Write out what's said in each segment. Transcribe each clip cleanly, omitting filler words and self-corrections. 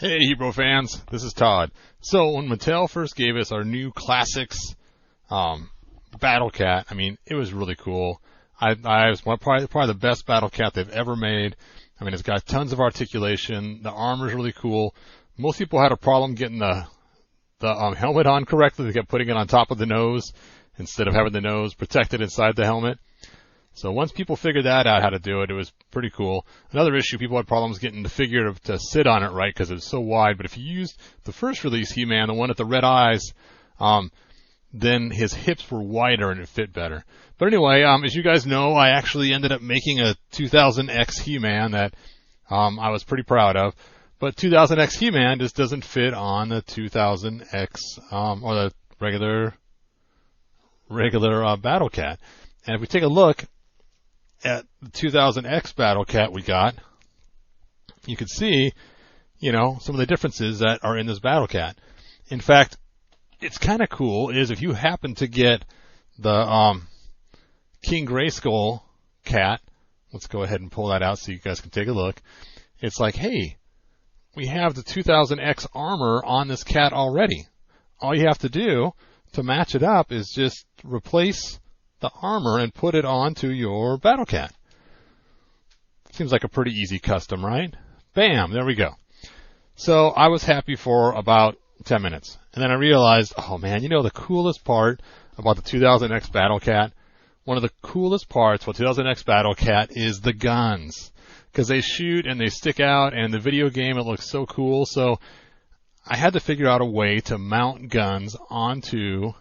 Hey, Hebrew fans, this is Todd. So when Mattel first gave us our new Classics Battle Cat, I mean, it was really cool. I was probably the best Battle Cat they've ever made. I mean, it's got tons of articulation. The armor's really cool. Most people had a problem getting the helmet on correctly. They kept putting it on top of the nose instead of having the nose protected inside the helmet. So once people figured that out, how to do it, it was pretty cool. Another issue, people had problems getting the figure to sit on it right because it was so wide. But if you used the first release He-Man, the one with the red eyes, then his hips were wider and it fit better. But anyway, as you guys know, I actually ended up making a 2000X He-Man that I was pretty proud of. But 2000X He-Man just doesn't fit on the 2000X or the regular Battle Cat. And if we take a look at the 2000X Battle Cat we got, you can see, some of the differences that are in this Battle Cat. In fact, it's kind of cool is if you happen to get the King Grayskull cat, let's go ahead and pull that out so you guys can take a look. It's like, hey, we have the 2000X armor on this cat already. All you have to do to match it up is just replace the armor and put it onto your Battle Cat. Seems like a pretty easy custom, right? Bam, there we go. So I was happy for about 10 minutes. And then I realized, oh man, the coolest part about the 2000X Battle Cat, one of the coolest parts about 2000X Battle Cat is the guns. Because they shoot and they stick out, and the video game, it looks so cool. So I had to figure out a way to mount guns onto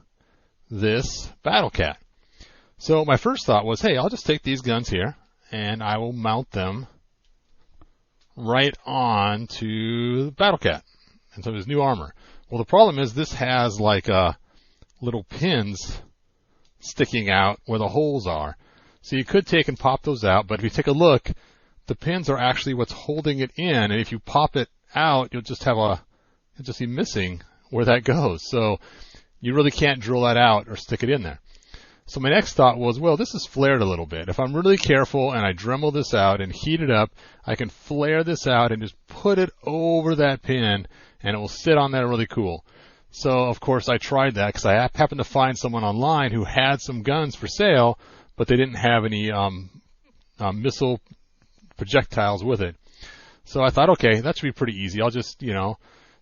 this Battle Cat. So my first thought was, hey, I'll just take these guns here, and I will mount them right on to the Battle Cat, and so his new armor. Well, the problem is this has like little pins sticking out where the holes are. So you could take and pop those out, but if you take a look, the pins are actually what's holding it in, and if you pop it out, you'll just be missing where that goes. So you really can't drill that out or stick it in there. So my next thought was, well, this is flared a little bit. If I'm really careful and I Dremel this out and heat it up, I can flare this out and just put it over that pin, and it will sit on there really cool. So, of course, I tried that because I happened to find someone online who had some guns for sale, but they didn't have any missile projectiles with it. So I thought, okay, that should be pretty easy. I'll just, Dremel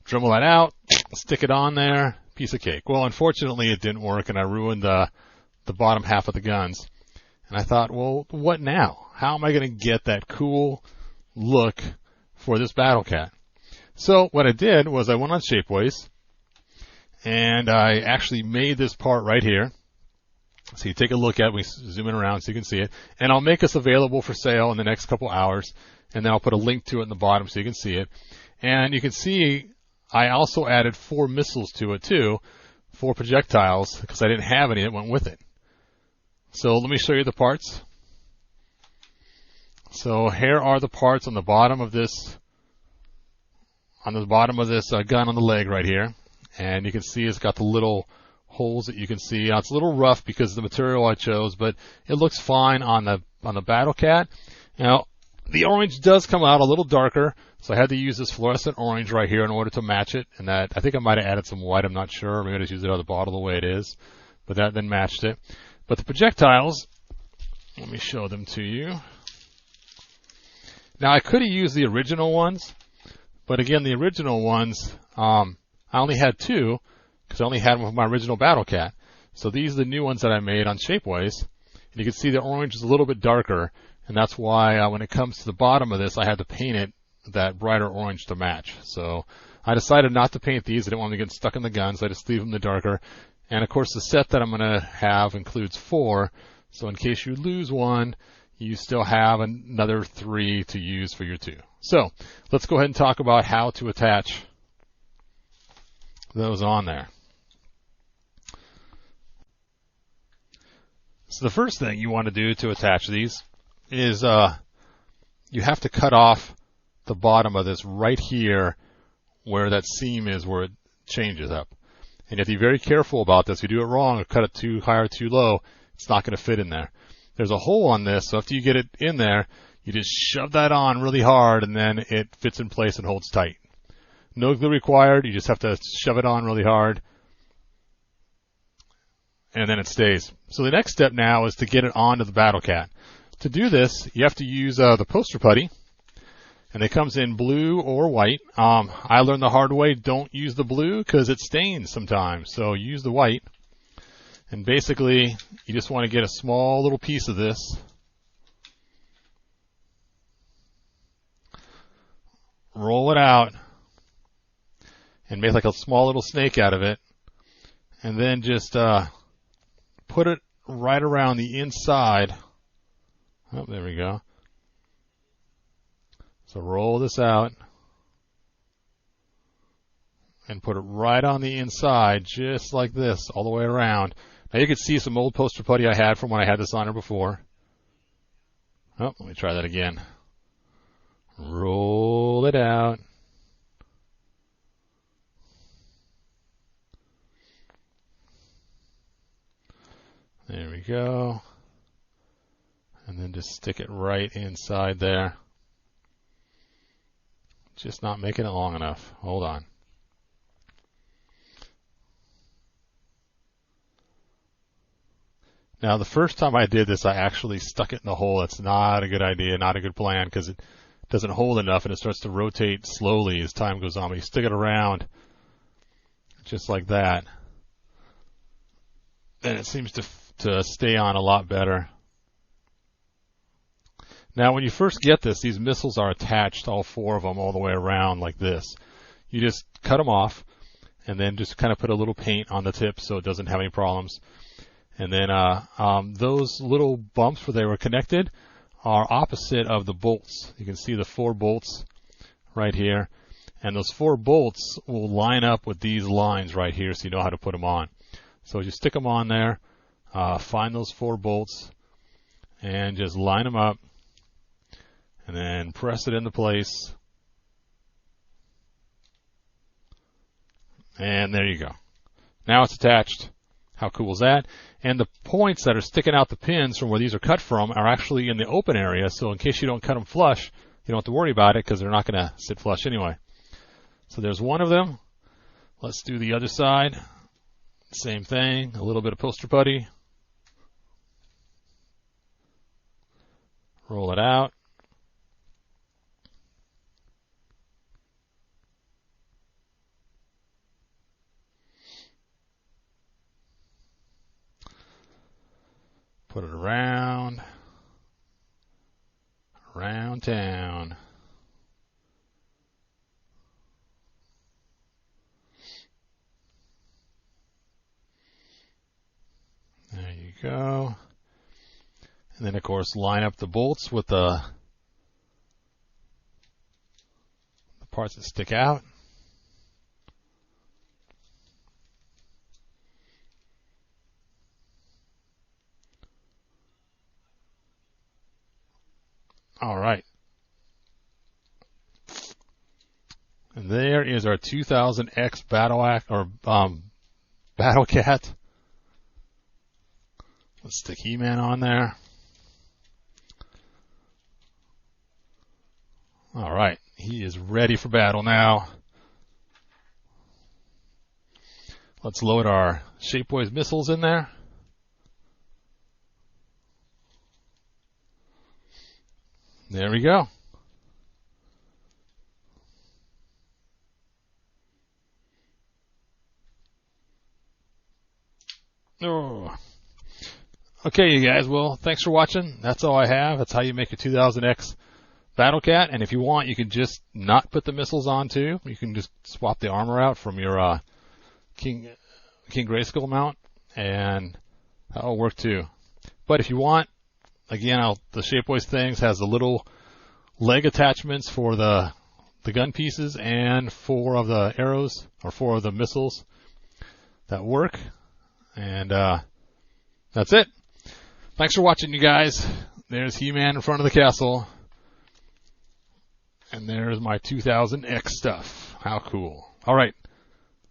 that out, stick it on there, piece of cake. Well, unfortunately, it didn't work, and I ruined the bottom half of the guns. And I thought, well, what now? How am I going to get that cool look for this Battle Cat? So what I did was I went on Shapeways, and I actually made this part right here. So you take a look at it, we zoom in around so you can see it. And I'll make this available for sale in the next couple hours, and then I'll put a link to it in the bottom so you can see it. And you can see I also added 4 missiles to it too, 4 projectiles, because I didn't have any that went with it. So let me show you the parts. So here are the parts on the bottom of this, gun on the leg right here. And you can see it's got the little holes that you can see. Now, it's a little rough because of the material I chose, but it looks fine on the Battle Cat. Now, the orange does come out a little darker, so I had to use this fluorescent orange right here in order to match it. And that, I think I might have added some white, I'm not sure. Maybe I just used it out of the bottle the way it is. But that then matched it. But the projectiles, let me show them to you. Now, I could have used the original ones, but again, the original ones, I only had 2, because I only had them with my original Battle Cat. So these are the new ones that I made on Shapeways. And you can see the orange is a little bit darker, and that's why when it comes to the bottom of this, I had to paint it that brighter orange to match. So I decided not to paint these. I didn't want them to get stuck in the gun, so I just leave them the darker. And of course, the set that I'm going to have includes 4. So in case you lose one, you still have another 3 to use for your 2. So let's go ahead and talk about how to attach those on there. So the first thing you want to do to attach these is you have to cut off the bottom of this right here where that seam is, where it changes up. And you have to be very careful about this. If you do it wrong or cut it too high or too low, it's not going to fit in there. There's a hole on this, so after you get it in there, you just shove that on really hard, and then it fits in place and holds tight. No glue required. You just have to shove it on really hard, and then it stays. So the next step now is to get it onto the Battle Cat. To do this, you have to use the poster putty, and it comes in blue or white. I learned the hard way, don't use the blue because it stains sometimes, so use the white. And basically, you just want to get a small little piece of this, roll it out, and make like a small little snake out of it, and then just put it right around the inside. Oh, there we go. So roll this out and put it right on the inside, just like this, all the way around. Now you can see some old poster putty I had from when I had this on here before. Oh, let me try that again. Roll it out. There we go. And then just stick it right inside there. Just not making it long enough. Hold on. Now, the first time I did this, I actually stuck it in the hole. That's not a good idea, not a good plan, because it doesn't hold enough and it starts to rotate slowly as time goes on. But you stick it around just like that, and it seems to stay on a lot better. Now, when you first get this, these missiles are attached, all four of them, all the way around like this. You just cut them off and then just kind of put a little paint on the tip so it doesn't have any problems. And then those little bumps where they were connected are opposite of the bolts. You can see the 4 bolts right here. And those 4 bolts will line up with these lines right here so you know how to put them on. So you stick them on there, find those 4 bolts, and just line them up. And then press it into place. And there you go. Now it's attached. How cool is that? And the points that are sticking out the pins from where these are cut from are actually in the open area, so in case you don't cut them flush, you don't have to worry about it because they're not going to sit flush anyway. So there's one of them. Let's do the other side. Same thing, a little bit of poster putty. Roll it out. Put it around town. There you go. And then, of course, line up the bolts with the parts that stick out. All right. And there is our 2000X Battle Cat. Let's stick He-Man on there. All right. He is ready for battle now. Let's load our Shapeways missiles in there. There we go. Oh. Okay, you guys. Well, thanks for watching. That's all I have. That's how you make a 2000X Battle Cat. And if you want, you can just not put the missiles on too. You can just swap the armor out from your King Grayskull mount, and that'll work too. But if you want, again, the Shapeways things has the little leg attachments for the gun pieces and 4 of the arrows, or 4 of the missiles that work. And that's it. Thanks for watching, you guys. There's He-Man in front of the castle. And there's my 2000X stuff. How cool. All right.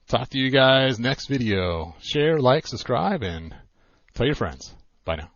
Talk to you guys next video. Share, like, subscribe, and tell your friends. Bye now.